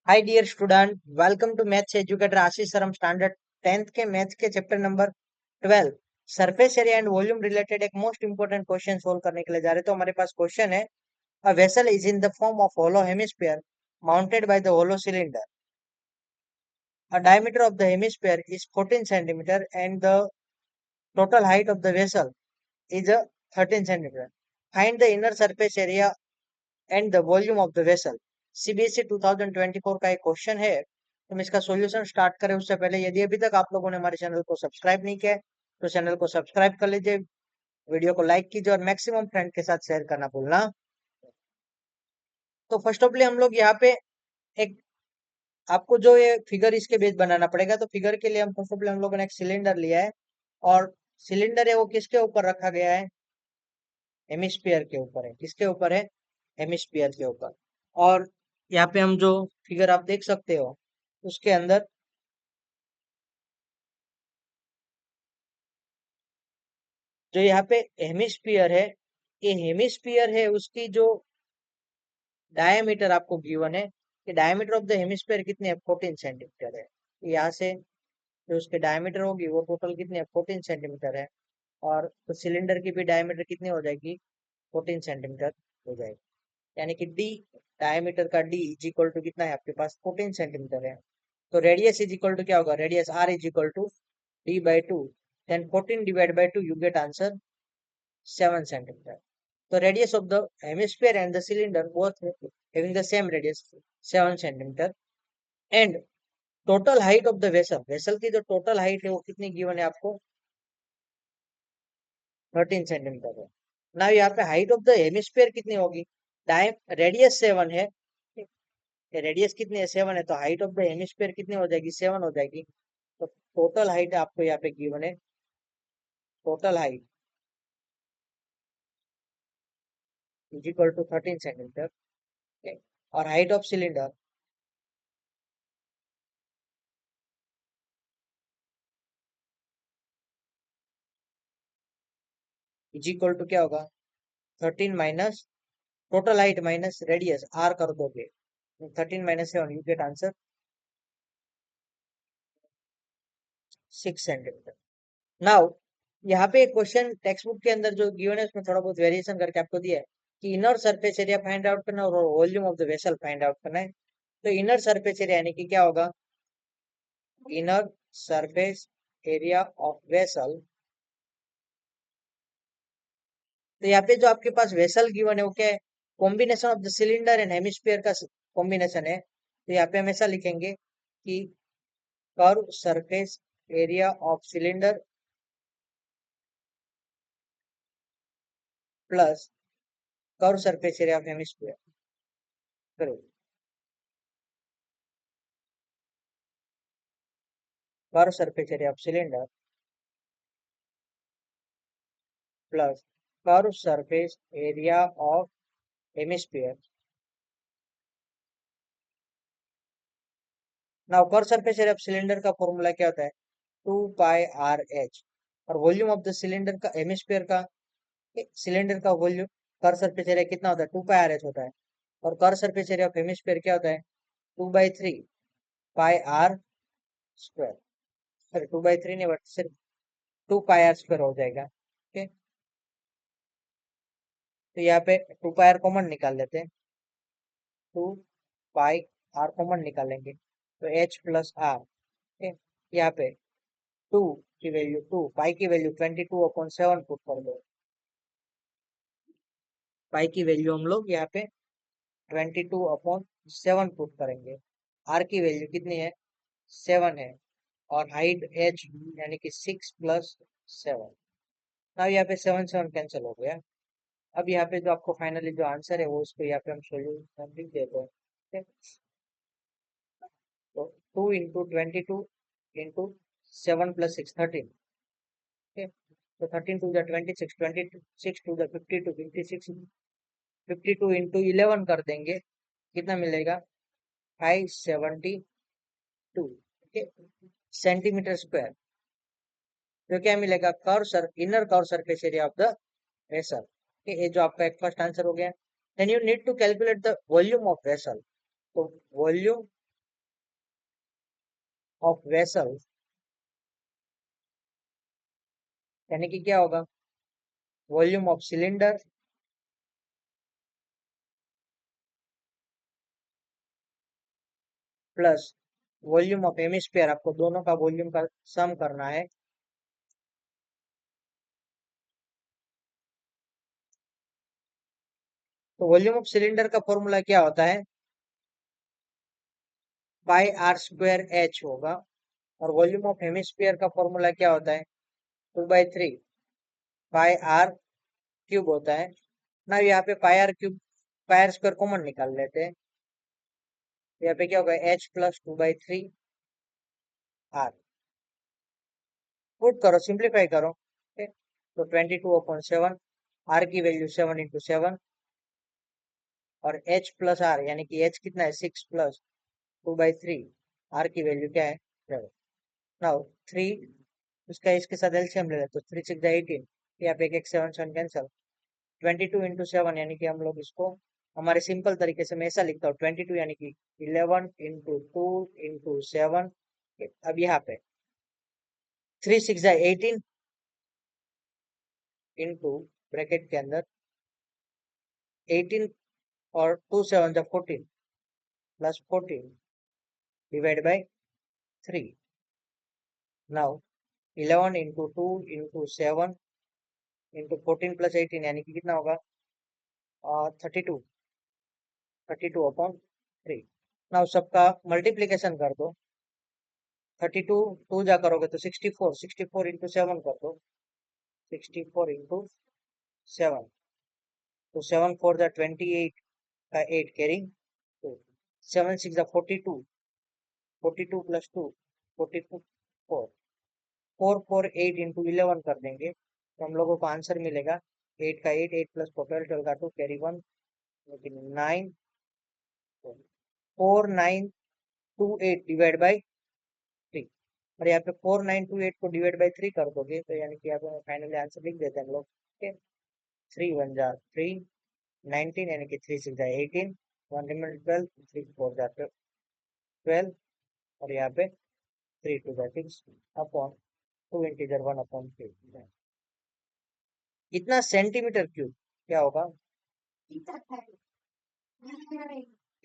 Hi dear student, welcome to maths educator Ashish sir. हम standard 10th के maths के chapter number 12 surface area and volume related एक most important question solve करने के लिए जा रहे हैं। तो हमारे पास क्वेश्चन है, a vessel is in the form of hollow hemisphere mounted by the hollow cylinder. A diameter of the hemisphere is 14 centimeter and the total height of the vessel is a 13 centimeter. Find the inner surface area and the volume of the vessel. CBSE 2024 का एक question है। तो हम इसका solution start करें उससे पहले, यदि अभी तक आप लोगों ने हमारे चैनल को सब्सक्राइब नहीं किया है तो चैनल को सब्सक्राइब कर लीजिए, वीडियो को लाइक कीजिए और मैक्सिमम फ्रेंड के साथ शेयर करना भूलना। तो फर्स्ट ऑफ ऑल हम लोग यहाँ पे एक आपको जो ये फिगर इसके बेस बनाना पड़ेगा। तो फिगर के लिए हम फर्स्ट ऑफ ऑल हम लोगों ने एक सिलेंडर लिया है और सिलेंडर है वो किसके ऊपर रखा गया है? हेमिस्फीयर के ऊपर है। किसके ऊपर है? हेमिस्फीयर के ऊपर। और यहाँ पे हम जो फिगर आप देख सकते हो उसके अंदर जो यहाँ पे हेमिस्फीयर है, ये हेमिस्फीयर है उसकी जो डायमीटर आपको गिवन है कि डायमीटर ऑफ द हेमिस्फीयर कितनी है? 14 सेंटीमीटर है। यहाँ से जो उसके डायमीटर होगी वो टोटल कितनी है? 14 सेंटीमीटर है। और तो सिलेंडर की भी डायमीटर कितनी हो जाएगी? 14 सेंटीमीटर हो जाएगी। यानी कि डी डायमीटर का डी इज इक्वल टू कितना है आपके पास? 14 सेंटीमीटर है। तो रेडियस इज इक्वल टू क्या होगा? Radius r is equal to d by two, then 14 divide by two, you get answer 7 centimeter. The radius of the hemisphere and the cylinder both having the same radius 7 centimeter. And total height of the vessel, vessel की जो total height है वो कितनी given है आपको? 13 centimeter है। now यहाँ पे height of the hemisphere कितनी होगी? रेडियस 7 है, रेडियस कितनी है? 7 है, तो हाइट ऑफ द हेमिस्फीयर कितनी हो जाएगी? 7 हो जाएगी। तो टोटल हाइट आपको यहाँ पे गिवन है, total height is equal to 13 centimetre. और height of cylinder is equal to क्या होगा? 13 minus total height minus radius R कर दोगे, 13 minus 7, you get answer 6 centimetre. Now यहाँ पे क्वेश्चन टेक्स्ट बुक के अंदर जो गिवन है उसमें थोड़ा बहुत वेरिएशन करके आपको दिया है कि inner surface area find out करना और volume of the vessel find out करना है। तो इनर सरफेस एरिया यानी कि क्या होगा? Inner surface area of vessel. तो यहाँ पे जो आपके पास वेसल गिवन है वो क्या है? Combination of the cylinder and hemisphere का कॉम्बिनेशन है। तो यहाँ पे हम ऐसा लिखेंगे कि curve surface area of cylinder plus curve surface area of hemisphere. करो, curve surface area of cylinder plus curve surface area of hemisphere. Now curve surface area of cylinder का फॉर्मूला क्या होता है? 2 पाई आर एच। और volume of the cylinder का, hemisphere का, cylinder का volume curve surface area कितना होता है? 2 पाई आर एच होता है। और curve surface area of hemisphere क्या होता है? 2/3 पाई आर स्क्वायर। सॉरी 2/3 नहीं, बट सिर्फ 2 पाई आर स्क्वायर हो जाएगा। ओके, तो यहाँ पे 2 पाई आर कॉमन निकाल लेते हैं। 2 पाई आर कॉमन निकालेंगे तो एच प्लस आर। ओके, यहाँ पे 2 की वैल्यू, 2 पाई की वैल्यू 22/7 पुट कर दो। पाई की वैल्यू हम लोग यहाँ पे 22/7 पुट करेंगे। आर की वैल्यू कितनी है? 7 है। और हाइट एच यानी कि 6+7। अब यहाँ पे 7 7 कैंसिल हो गया। अब यहाँ पे जो आपको फाइनली जो आंसर है वो उसको यहाँ पे हम सोल्यूशन लिख देते हैं। ठीक है? तो 2 into 22 into 7 + 6 13। ठीक है, तो 13 to the 26, 26 to the 52, 56, 52 into 11 कर देंगे, कितना मिलेगा? 572। ठीक है, सेंटीमीटर स्क्वायर। तो क्या मिलेगा? Curve sir inner curve surface area of the vessel. ये जो आपका एक फर्स्ट आंसर हो गया। Then you need to calculate the volume of vessel. तो वॉल्यूम ऑफ वेसल यानी कि क्या होगा, volume of cylinder plus volume of hemisphere, आपको दोनों का वॉल्यूम का सम करना है। तो वॉल्यूम ऑफ सिलेंडर का फॉर्मूला क्या होता है, पाई आर स्क्वायर एच होगा, और वॉल्यूम ऑफ हेमिस्फीयर का फॉर्मूला क्या होता है, 2/3 पाई आर क्यूब होता है ना। यहाँ पे pi R cube, pi are square common निकाल लेते हैं। यहाँ पे क्या होगा, एच प्लस 2/3 आर। पुट करो, सिंप्लीफाई करो, ठीक है? तो 22/7, आर की वैल्यू 7 × 7, और एच प्लस आर यानी कि एच कितना है, 6 प्लस 2/3, आर की वैल्यू क्या है, 7। नाउ 3, उसका इसके साथ एलसीएम ले लेते, तो 3 6 18, यहाँ पे एक 7 7 कैंसल, 22 × 7 यानी कि हम लोग इसको हमारे सिंपल तरीके से मैं ऐसा लिखता हूँ, 22 यानी कि 11 × 2 × 7। अब यहाँ पे 3 6 18 इंटू ब्रैकेट के अंदर 18, और 2 7 14 plus 14 divide by 3। Now 11 × 2 × 7 into 14 plus 18 यानी कि कितना होगा, 32, 32/3। नाउ सबका मल्टीप्लीकेशन कर दो, 32 2 जा करोगे तो 64, 64 × 7 कर दो, 64 × 7, तो 7 4 28 का 8 कैरिंग, तो 7 6 42, 42 प्लस 2 44, 4 4 8 × 11 कर देंगे तो हम लोगों को आंसर मिलेगा 8 का 8, 8 प्लस 12, 12 का 2 कैरी 1, लेकिन 9 4928 डिवाइड बाई 3। और यहाँ पे 4928 को डिवाइड बाई 3 कर दोगे तो यानी कि यहाँ पे फाइनली आंसर लिख देते हैं हम लोग, ठीक है? 3 1 जा 3, 19 यानी कि 3 6 जा 18, 1 रिमेंबर 12, 3 4 जा 12, और यहाँ पे 3 2 जा 6 अपॉन 2 इंटीजर 1/3। कितना सेंटीमीटर क्यूब क्या होगा,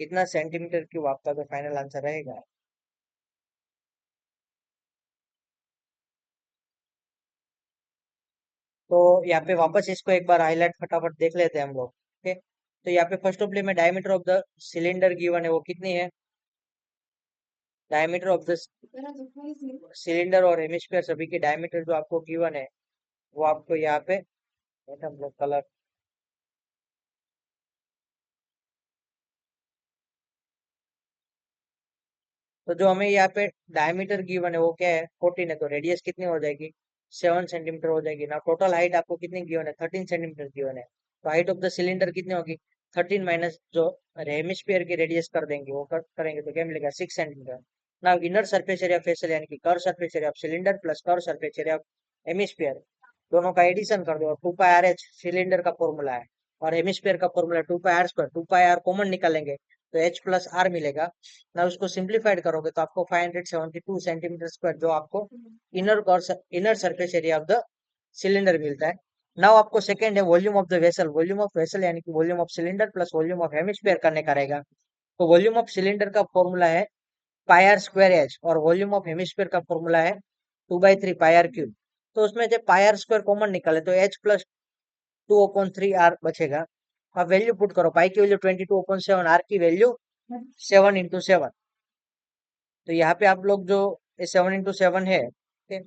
कितना सेंटीमीटर क्यूब आपका तो फाइनल आंसर रहेगा। तो यहाँ पे वापस इसको एक बार हाईलाइट फटाफट देख लेते हैं हम लोग, ठीक है? तो यहाँ पे फर्स्ट ऑफ में diameter of the cylinder given है, वो कितनी है, डायमीटर ऑफ द सिलेंडर और हेमिस्फीयर सभी के डायमीटर जो आपको गिवन है, वो आपको यहाँ पे हम लोग कलर, तो जो हमें यहाँ पे डायमीटर गिवन है वो क्या है, 14 है, तो रेडियस कितनी हो जाएगी, 7 सेंटीमीटर हो जाएगी ना। टोटल हाइट आपको कितनी गिवन है, 13 सेंटीमीटर गिवन है, तो हाइट ऑफ द सिलेंडर कितनी होगी, 13 माइनस जो हेमिस्फीयर की रेडियस कर देंगे वो करेंगे तो क्या मिलेगा, 6 सेंटीमीटर। ना इनर सरफेस एरिया फेसियल यानी कि curve surface area of cylinder plus curve surface area of hemisphere, दोनों का एडिशन कर दो, और 2πRH सिलेंडर का फॉर्मूला है, और हेमिस्फीयर का फॉर्मूला 2πr², 2πr कॉमन निकालेंगे तो H प्लस आर मिलेगा ना। उसको सिंप्लीफाइड करोगे तो आपको 572 सेंटीमीटर स्क्वायर जो आपको inner surface area of the cylinder मिलता है। नाउ आपको सेकंड है volume of the vessel, volume of vessel यानी कि volume of cylinder plus volume of hemisphere करने का रहेगा। तो वॉल्यूम ऑफ सिलेंडर का फॉर्मूला है पाई आर स्क्वायर एच, और वॉल्यूम ऑफ हेमिस्फीयर का फॉर्मूला है 2/3 पाई आर क्यूब। तो उसमें जब पाई आर स्क्वायर कॉमन निकाले तो H प्लस 2/3 आर बचेगा। आप वैल्यू पुट करो, पाई की वैल्यू 22/7, आर की वैल्यू 7 × 7। तो यहाँ पे आप लोग जो 7 × 7 है, ठीक है?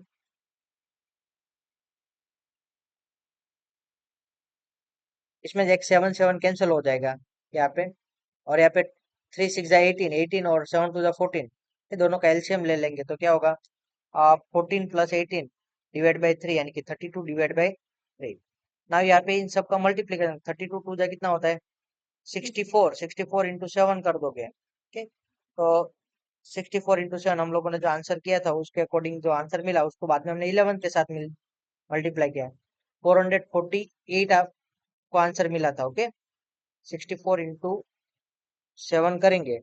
इसमें एक 7 7 कैंसिल हो जाएगा यहाँ पे, और यहाँ पे 3 6 18, 18 और 7 2 14, ये दोनों का एलसीएम ले लेंगे तो क्या होगा, 14 प्लस 18 डिवाइड बाई 3 यानी कि 32 डिवाइड बाई 3। ना यहाँ पे इन सब का मल्टीप्लीकेशन, 32 2 जा कितना होता है, 64, 64 × 7 कर दोगे, ठीक है? तो 64 × 7 हम लोगों ने जो आंसर किया था उसके अकॉर्डिंग जो आंसर मिला उसको बाद में हमने 11 के साथ मल्टीप्लाई किया, 448 आपको आंसर मिला था, ओके? 64 × 7 करेंगे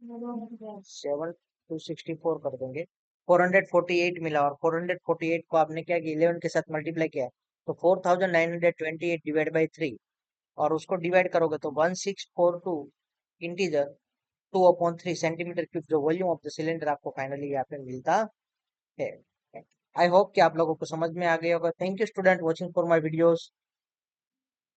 7 2 64 कर देंगे, 448 मिला, और 448 को आपने क्या किया, 11 के साथ मल्टीप्लाई किया, तो 4928 डिवाइड बाई 3, और उसको डिवाइड करोगे तो 1642 इंटीजर 2/3 सेंटीमीटर क्यूब जो वॉल्यूम ऑफ द सिलेंडर आपको फाइनली यहाँ पे मिलता है। आई होप कि आप लोगों को समझ में आ गया होगा। Thank you student watching for my videos.